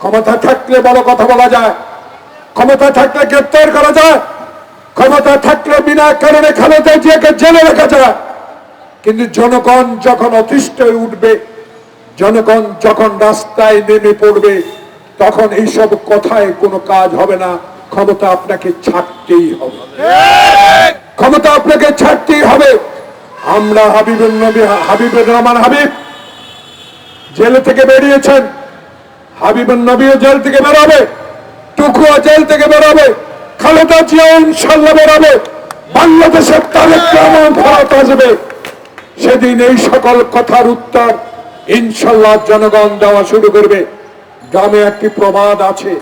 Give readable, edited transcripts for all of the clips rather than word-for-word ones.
ক্ষমতা থাকলে বড় কথা বলা যায়, ক্ষমতা থাকলে গ্রেপ্তার করা যায়, ক্ষমতা থাকলে বিনা কারণে খালেদা জিয়াকে জেলে রাখা যায়। কিন্তু জনগণ যখন অতিষ্ঠ হয়ে উঠবে, জনগণ যখন রাস্তায় নেমে পড়বে, তখন এইসব কথায় কোনো কাজ হবে না। ক্ষমতা আপনাকে ছাড়তেই হবে, ক্ষমতা আপনাকে ছাড়তেই হবে। আমরা হাবিবুর রহমান হাবিব জেল থেকে বেরিয়েছেন, হাবিবুর নবীও জেল থেকে বেরোবে, টুকুয়া জেল থেকে বেরোবে, খালেদা জিয়া ইনশাল্লাহ বেরোবে, বাংলাদেশের তারেক রহমান ফেরত আসবে। সেদিন এই সকল কথার উত্তর ইনশাল্লাহ জনগণ দেওয়া শুরু করবে। গ্রামে একটি প্রবাদ আছে,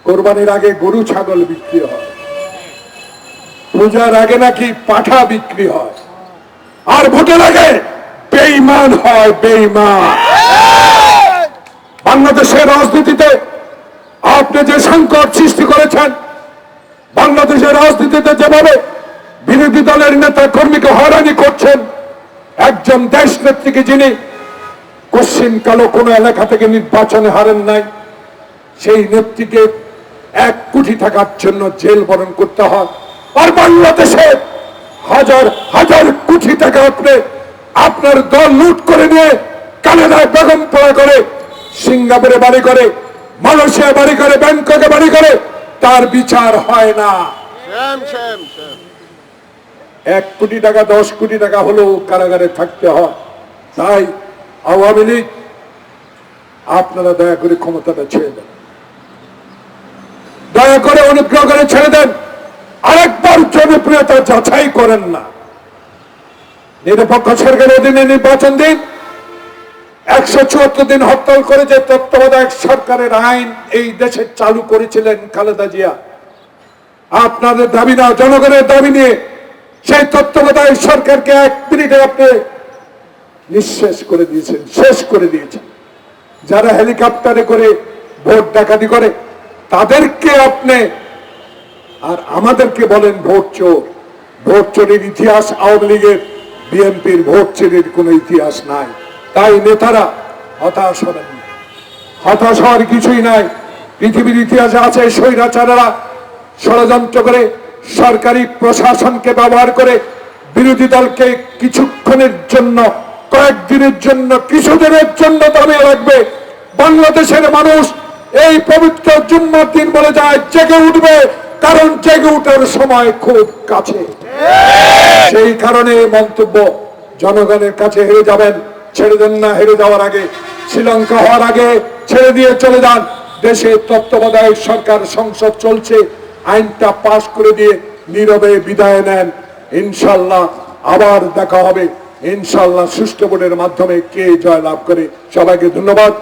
কোরবানির আগে গরু ছাগল বিক্রি হয়, পূজার আগে নাকি পাঠা বিক্রি হয়, আর ভোটের আগে বেঈমান হয়, বেঈমান। বাংলাদেশের রাজনীতিতে আপনি যে সংকট সৃষ্টি করেছেন, বাংলাদেশের রাজনীতিতে যেভাবে বিরোধী দলের নেতা কর্মীকে হয়রানি করছেন, একজন দেশ নেত্রীকে যিনি কশ্চিন কালো কোন এলাকা থেকে নির্বাচনে হারেন নাই, সেই নেত্রীকে 1 কোটি টাকার জন্য জেল বরণ করতে হয়। আর বাংলাদেশে হাজার হাজার কোটি টাকা আপনি আপনার দল লুট করে নিয়ে কানাডায় বেগমপাড়া করে, সিঙ্গাপুরে বাড়ি করে, মালয়েশিয়া বাড়ি করে, ব্যাংককে বাড়ি করে, তার বিচার হয় না। 1 কোটি টাকা 10 কোটি টাকা হলেও কারাগারে থাকতে হয়। তাই আওয়ামী লীগ, আপনারা দয়া করে ক্ষমতাটা ছেড়ে দেন, দয়া করে অনুগ্রহ করে ছেড়ে দেন। আরেকবার জনপ্রিয়তা যাচাই করেন না, নিরপেক্ষ সরকারের অধীনে নির্বাচন দিন। 174 দিন হরতাল করে যে তত্ত্বাবধায়ক সরকারের আইন এই দেশে চালু করেছিলেন খালেদা জিয়া, আপনাদের দাবি না, জনগণের দাবি নিয়ে সেই তত্ত্বাবধায়ক সরকারকে 1 মিনিটে আপনি নিঃশেষ করে দিয়েছেন, শেষ করে দিয়েছেন। যারা হেলিকপ্টারে করে ভোট ডাকাতি করে তাদেরকে আপনি, আর আমাদেরকে বলেন ভোট চোর। ভোট চোরের ইতিহাস আওয়ামী লীগের, বিএনপির ভোট চোরের কোনো ইতিহাস নাই। তাই নেতারা হতাশ হবেন না, হতাশ হওয়ার কিছুই নাই। পৃথিবীর ইতিহাসে আছে স্বৈরাচারেরা ষড়যন্ত্র করে সরকারি প্রশাসনকে ব্যবহার করে বিরোধী দলকে কিছুক্ষণের জন্য, কয়েকদিনের জন্য, কিছুদিনের জন্য দাবিয়ে রাখবে। বাংলাদেশের মানুষ এই পবিত্র জুম্মার দিন বলে যায় জেগে উঠবে, কারণ জেগে উঠার সময় খুব কাছে। সেই কারণে মন্তব্য জনগণের কাছে হেরে যাবেন, ছেড়ে দেন না। হেরে যাওয়ার আগে, শ্রীলঙ্কা হওয়ার আগে ছেড়ে দিয়ে চলে যান। দেশে তত্ত্বাবধায়ক সরকার, সংসদ চলছে, আইনটা পাশ করে দিয়ে নীরবে বিদায় নেন। ইনশাল্লাহ আবার দেখা হবে, ইনশাল্লাহ সুষ্ঠু ভোটের মাধ্যমে কে জয় লাভ করে। সবাইকে ধন্যবাদ।